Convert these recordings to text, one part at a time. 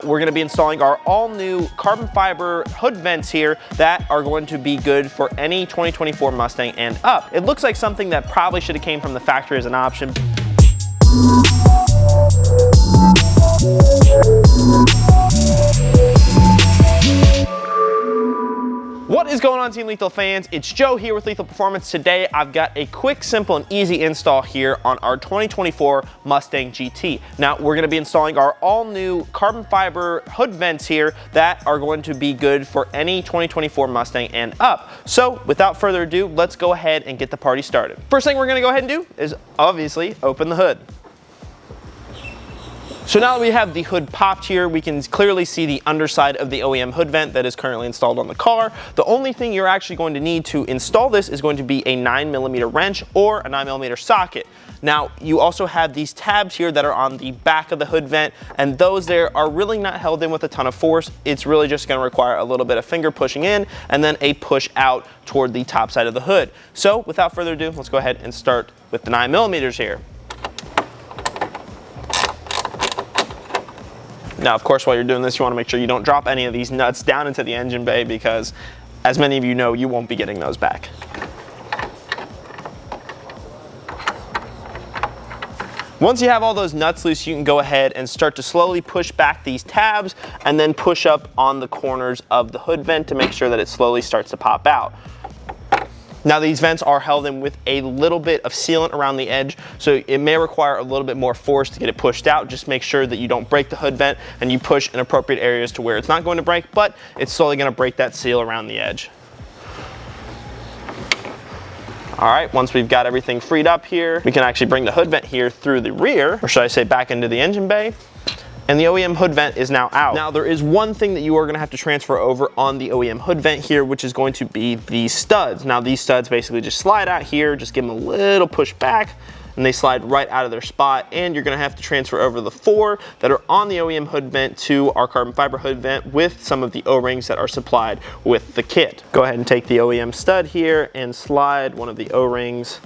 We're going to be installing our all-new carbon fiber hood vents here that are going to be good for any 2024 Mustang and up. It looks like something that probably should have came from the factory as an option. What is going on, Team Lethal fans? It's Joe here with Lethal Performance. Today I've got a quick, simple, and easy install here on our 2024 Mustang GT. Now we're going to be installing our all-new carbon fiber hood vents here that are going to be good for any 2024 Mustang and up. So without further ado, let's go ahead and get the party started. First thing we're going to go ahead and do is obviously open the hood. So now that we have the hood popped here, we can clearly see the underside of the OEM hood vent that is currently installed on the car. The only thing you're actually going to need to install this is going to be a 9mm wrench or a 9mm socket. Now, you also have these tabs here that are on the back of the hood vent, and those there are really not held in with a ton of force. It's really just going to require a little bit of finger pushing in and then a push out toward the top side of the hood. So without further ado, let's go ahead and start with the 9mm here. Now, of course, while you're doing this, you want to make sure you don't drop any of these nuts down into the engine bay because, as many of you know, you won't be getting those back. Once you have all those nuts loose, you can go ahead and start to slowly push back these tabs and then push up on the corners of the hood vent to make sure that it slowly starts to pop out. Now, these vents are held in with a little bit of sealant around the edge, so it may require a little bit more force to get it pushed out. Just make sure that you don't break the hood vent and you push in appropriate areas to where it's not going to break, but it's slowly going to break that seal around the edge. All right, once we've got everything freed up here, we can actually bring the hood vent here through the rear, or should I say back into the engine bay. And the OEM hood vent is now out. Now, there is one thing that you are gonna have to transfer over on the OEM hood vent here, which is going to be these studs. Now, these studs basically just slide out here, just give them a little push back, and they slide right out of their spot, and you're gonna have to transfer over the 4 that are on the OEM hood vent to our carbon fiber hood vent with some of the O-rings that are supplied with the kit. Go ahead and take the OEM stud here and slide one of the O-rings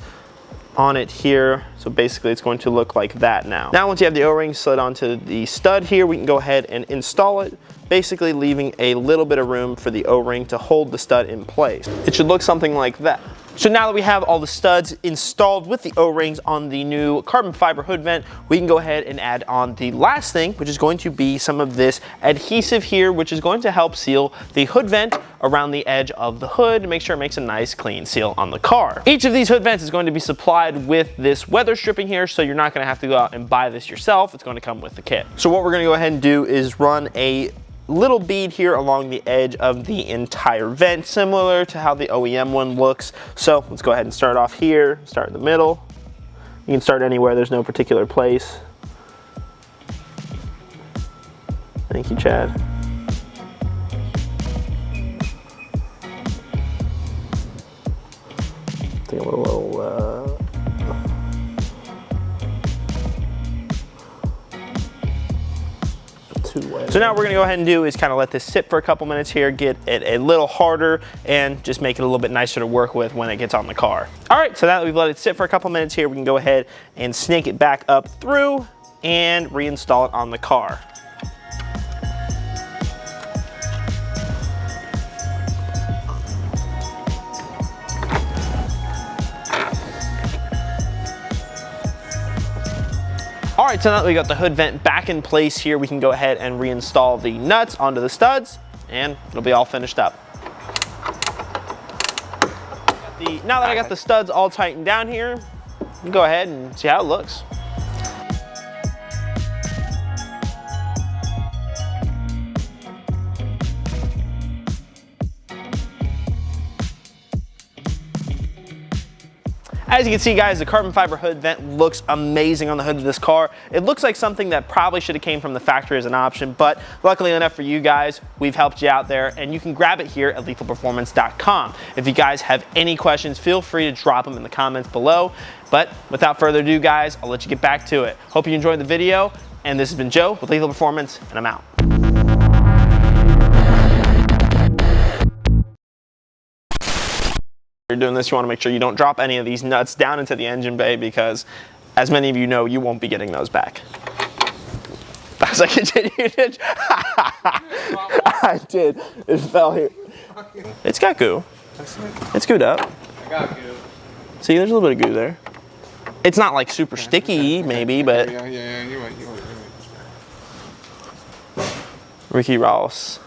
on it here. So basically it's going to look like that now. Now once you have the O-ring slid onto the stud here, we can go ahead and install it, basically leaving a little bit of room for the O-ring to hold the stud in place. It should look something like that. So now that we have all the studs installed with the O-rings on the new carbon fiber hood vent, we can go ahead and add on the last thing, which is going to be some of this adhesive here, which is going to help seal the hood vent around the edge of the hood to make sure it makes a nice clean seal on the car. Each of these hood vents is going to be supplied with this weather stripping here, so you're not going to have to go out and buy this yourself. It's going to come with the kit. So what we're going to go ahead and do is run a little bead here along the edge of the entire vent, similar to how the OEM one looks. So let's go ahead and start off here, start in the middle. You can start anywhere, there's no particular place. Thank you, Chad. I think I'm a little So now what we're gonna go ahead and do is kind of let this sit for a couple minutes here, get it a little harder, and just make it a little bit nicer to work with when it gets on the car. All right, so now that we've let it sit for a couple minutes here, we can go ahead and snake it back up through and reinstall it on the car. All right, so now that we got the hood vent back in place here, we can go ahead and reinstall the nuts onto the studs, and it'll be all finished up. Now that I got the studs all tightened down here, we can go ahead and see how it looks. As you can see, guys, the carbon fiber hood vent looks amazing on the hood of this car. It looks like something that probably should have came from the factory as an option, but luckily enough for you guys, we've helped you out there, and you can grab it here at lethalperformance.com. If you guys have any questions, feel free to drop them in the comments below. But without further ado, guys, I'll let you get back to it. Hope you enjoyed the video, and this has been Joe with Lethal Performance, and I'm out. You're doing this, you want to make sure you don't drop any of these nuts down into the engine bay because, as many of you know, you won't be getting those back. as I continued to... I did. It fell here. It's got goo. It's gooed up. I got goo. See, there's a little bit of goo there. It's not like super sticky, maybe, but... Yeah, you're right. Ricky Ross.